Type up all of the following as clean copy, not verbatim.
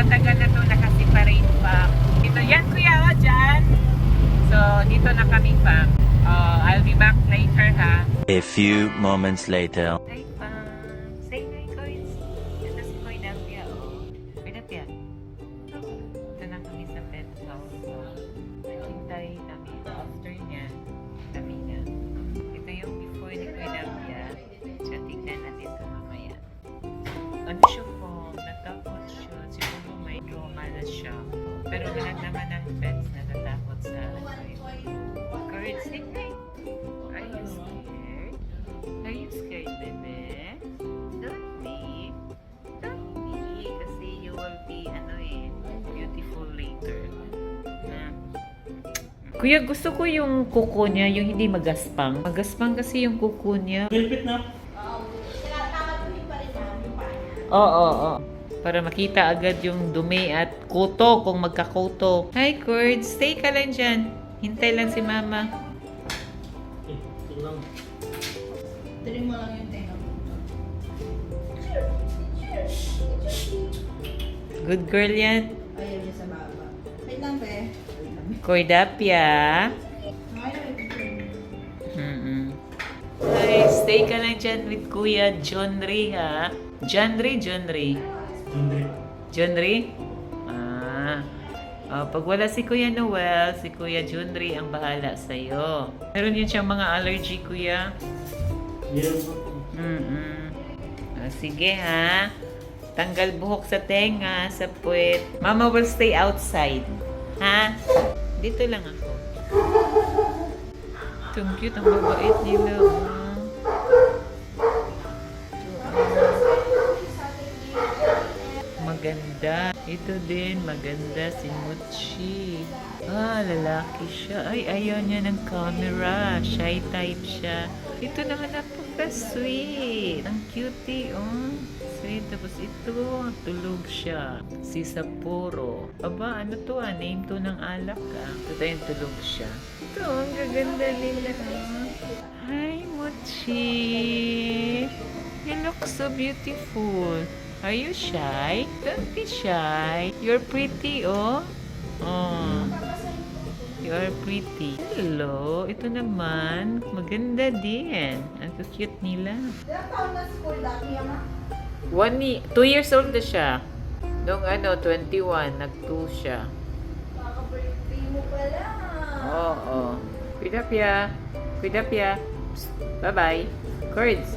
matagal na to nakaseparate pa. Dito yan kuya o dyan. So dito na kami pa. I'll be back later ha. A few moments later. Hi pa. Say hi Kois. Ito si Koy Dapia o. Koy Dapia. Ito na kami sa pet house. So, naghintay kami. After niya, kami na. Ito yung before ni Koy Dapia. So tignan natin ito mamaya. Ano siya po? Natakot siya. Siguro may trauma na siya. Pero lahat naman ng pets na natakot sa Courage, say hi. Are you scared? Are you scared, bebe? Don't be. Don't be. Kasi you will be, beautiful later. Na. Kuya, gusto ko yung kuko niya, yung hindi magaspang. Magaspang kasi yung kuko niya. Velvet na. Oo. Para makita agad yung dumi at kuto kung magkakuto. Hi, Cord. Stay ka lang dyan. Hintay lang si Mama. Ito lang. Tuloy mo lang yung tenga mo. Good girl yan. Ayaw niya sa baba. Wait lang, be. Cordapia. Hi, stay ka lang dyan with Kuya Jonry, ha? Jonry? Jundri. Jonry? Pag wala si Kuya Noel, si Kuya Jonry ang bahala sa'yo. Meron yun siyang mga allergy, Kuya. Meron po. Sige, ha? Tanggal buhok sa tenga, sa puwet. Mama will stay outside. Ha? Dito lang ako. Itong cute, ang babait nila. Maganda. Ito din, maganda si Muchi. Lalaki siya. Ay, ayaw niya ng camera. Shy type siya. Ito naman napaka-sweet. Ang cutie, oh. Sweet. Tapos ito, tulog siya. Si Sapporo. Aba, ano to name to ng alak Ito tayong tulog siya. Ito, ang gaganda nila. Hi, Muchi. You look so beautiful. Are you shy? Don't be shy. You're pretty, oh. You're pretty. Hello. Ito naman. Maganda din. Ang cute nila. Ilang taon na school dati, ama? 2 years old na siya. Noong 21, nag-2 siya. Kaka-birthday mo pala. Oo. Pidapya. Psst. Bye-bye. Cords.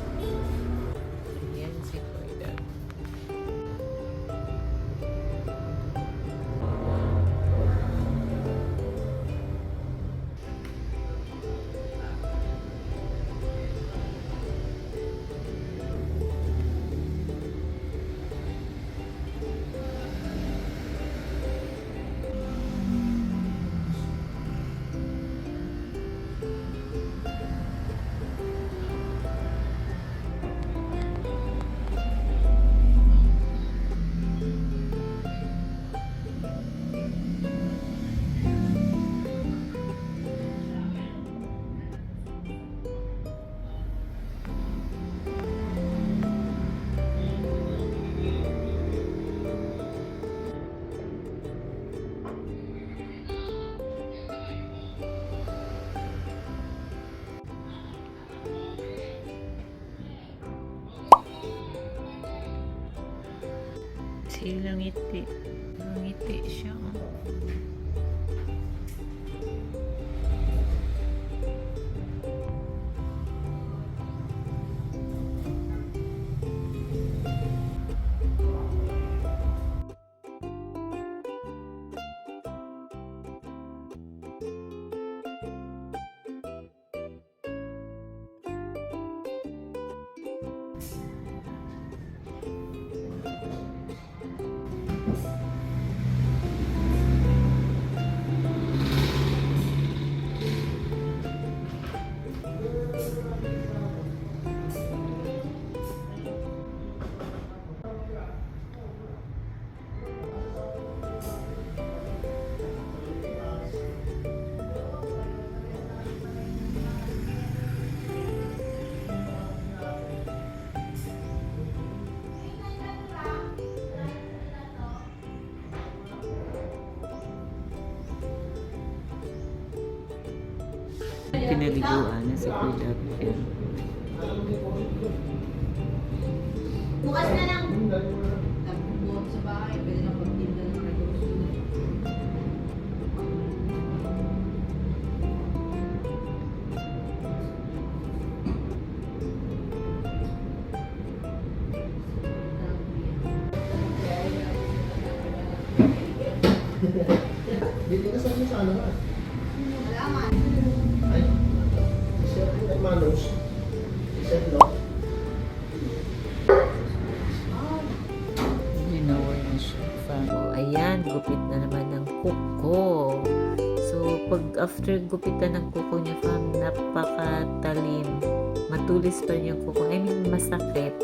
Yan si Corda. Silang ngiti. Ngiti siya. pinaliguan na si Kuya Dapia. Bukas na lang. Nagbubuhat sa bahay. Pwede na magtinda ng grocery. Dito ka sa ano ka? Malaman. Ay, siya ay manos. Siya no? Ginawa na siya. So, ayan, gupit na naman ng kuko. So, pag after gupitan ng kuko niya, fam, napakatalim. Matulis pa rin yung kuko. I mean, masakit.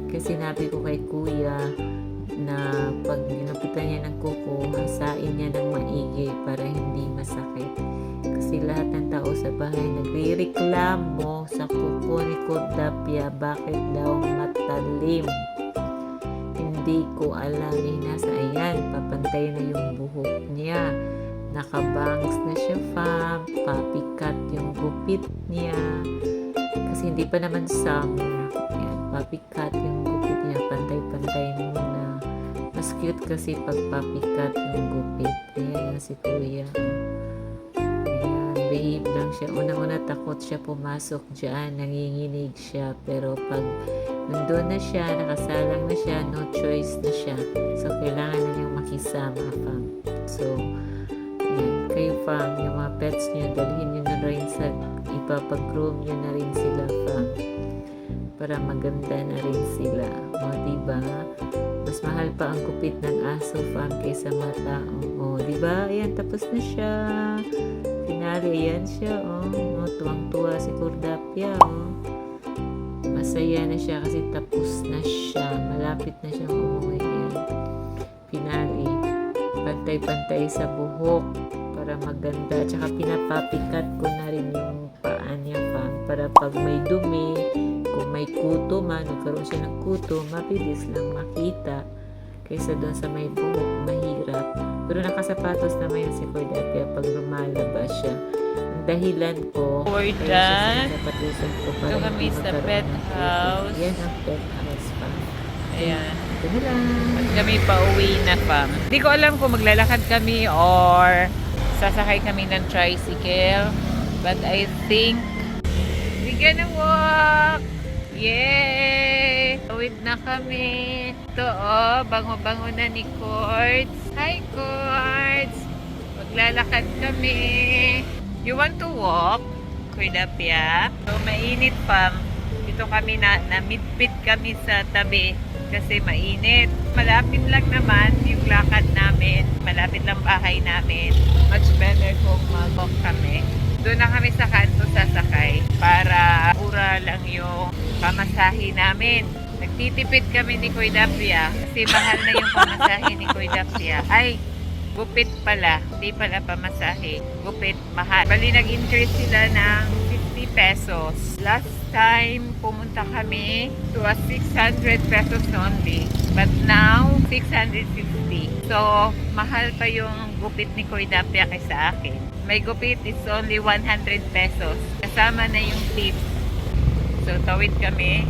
Kasi sinabi ko kay kuya na pag ginupitan niya ng kuko, hasain niya ng maigi para hindi masakit. Kasi lahat ng tao sa bahay nagre-reklamo sa kuko ni Kuya Dapia, bakit daw matalim. Hindi ko alam, nasa ayan, papantay na yung buhok niya. Nakabangs na siya, fam. Papikat yung gupit niya. Kasi hindi pa naman summer. Ayan, papikat yung gupit niya. Pantay-pantay muna. Mas cute kasi pag papikat yung gupit. Ayan, si kuya. Ayan, behave lang siya. Una-una takot siya pumasok dyan. Nanginginig siya. Pero pag nandun na siya, nakasalang na siya, no choice na siya. So, kailangan na niyang makisama, fam. So, ayan, kayo, fam, yung mga pets niyo, dalhin niyo na rin sa, ipapag-groom niyo na rin sila, fam. Para maganda na rin sila. O, diba? Mas mahal pa ang kupit ng aso, fam, kaysa mga tao. O, diba? Ayan, tapos na siya. Finale, ayan siya, o. Tuwang-tuwa si Kuya Dapia, o. Masaya na siya kasi tapos na siya. Malapit na siyang umuwi. Ayan. Finale. Pantay-pantay sa buhok para maganda. Tsaka pinapapikat ko na rin yung paa niya pa. Para pag may dumi, kung may kuto man, nagkaroon siya ng kuto, mabilis lang makita. Kaysa doon sa may buhok, mahirap. Pero nakasapatos naman yan si Kuya Dapia pag lumalabas siya. Ang dahilan ko, sapatusan ko para Ito kami sa pet house. Yan ang pet house pa. Ayan. Ito na lang. At kami pauwi na, fam. Hindi ko alam kung maglalakad kami or sasakay kami ng tricycle. But I think we gonna walk. Yay! Tawid na kami. Ito, bango-bango na ni Cords. Hi, Cords! Maglalakad kami. You want to walk? Kuya Dapia? So, mainit, fam. Dito kami na-midpit kami sa tabi kasi mainit. Malapit lang naman yung lakad namin. Malapit lang bahay namin. Much better kung mag-walk kami. Doon na kami sa kanto sasakay para mura lang yung pamasahe namin. Nagtitipid kami ni Kuya Dapia kasi mahal na yung pamasahe ni Kuya Dapia. Ay, gupit pala. Hindi pala pamasahe. Gupit, mahal. Bali, nag-increase sila ng 50 pesos. Last time, pumunta kami to a 600 pesos only. But now, 650. So, mahal pa yung gupit ni Kuya Dapia kaysa akin. May gupit is only 100 pesos. Kasama na yung tip. So, tawid kami.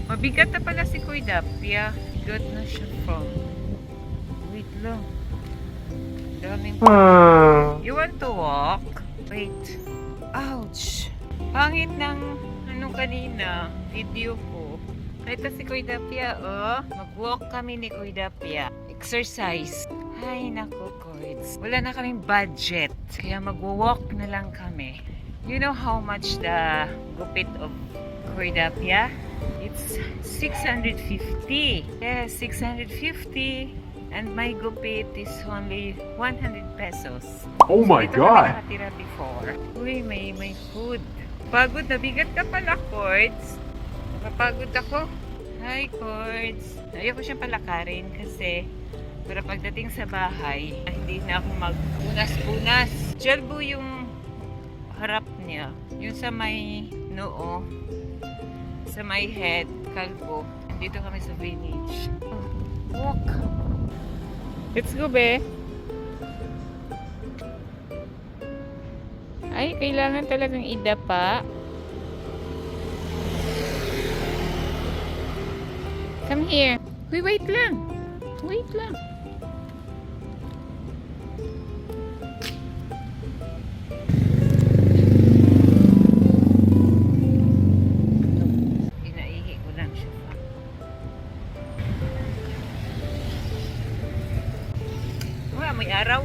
Mabigat na pala si Kuya Dapia. Bigat na siya from. Wait lang. Daming You want to walk? Wait. Ouch. Pangit ng kanina. Video ko. Ito si Kuya Dapia, Mag-walk kami ni Kuya Dapia. Exercise. Ay, naku, Cords. Wala na kaming budget. Kaya mag-walk na lang kami. You know how much the gupit of Kuya Dapia? It's 650. Yes, 650. And my gupit is only 100 pesos. Oh my Dito God! kami nakatira before. Uy, may food. Pagod na. Bigat ka pala, Cords. Napapagod ako. Hi, Cords. Ayoko siyang palakarin kasi para pagdating sa bahay, hindi na ako magpunas-punas. Jelbo yung harap niya. Yung sa may noo, sa may head, kalbo. Dito kami sa village. Oh, walk. Let's go, be. Ay, kailangan talagang idapa. Come here. Wait lang. Wait lang. Inaihi ko lang siya pa. Oh, amoy araw.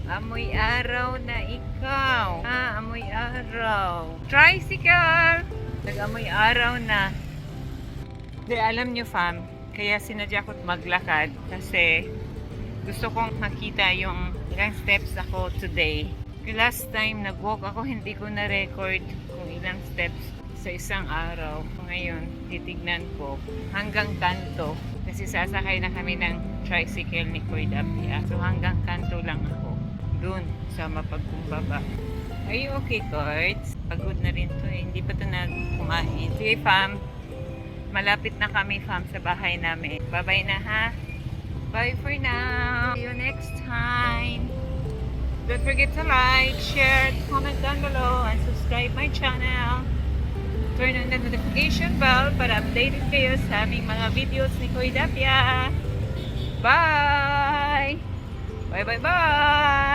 Amoy araw na ikaw. Amoy araw. Tricycle! Nag-amoy araw na. Di, alam nyo fam, kaya sinadya ko't maglakad kasi gusto kong makita yung ilang steps ako today. Last time nag-walk ako, hindi ko na-record kung ilang steps sa isang araw. Ngayon, titignan ko hanggang kanto kasi sasakay na kami ng tricycle ni Kuya Dapia. So hanggang kanto lang ako. Doon sa mapagkumbaba. Are you okay, Cords? Pagod na rin to eh. Hindi pa to na kumain. Sige, fam. Malapit na kami, fam, sa bahay namin. Bye-bye na, ha? Bye for now. See you next time. Don't forget to like, share, comment down below, and subscribe my channel. Turn on the notification bell para updated kayo sa aming mga videos ni Kuya Dapia. Bye! Bye, bye, bye!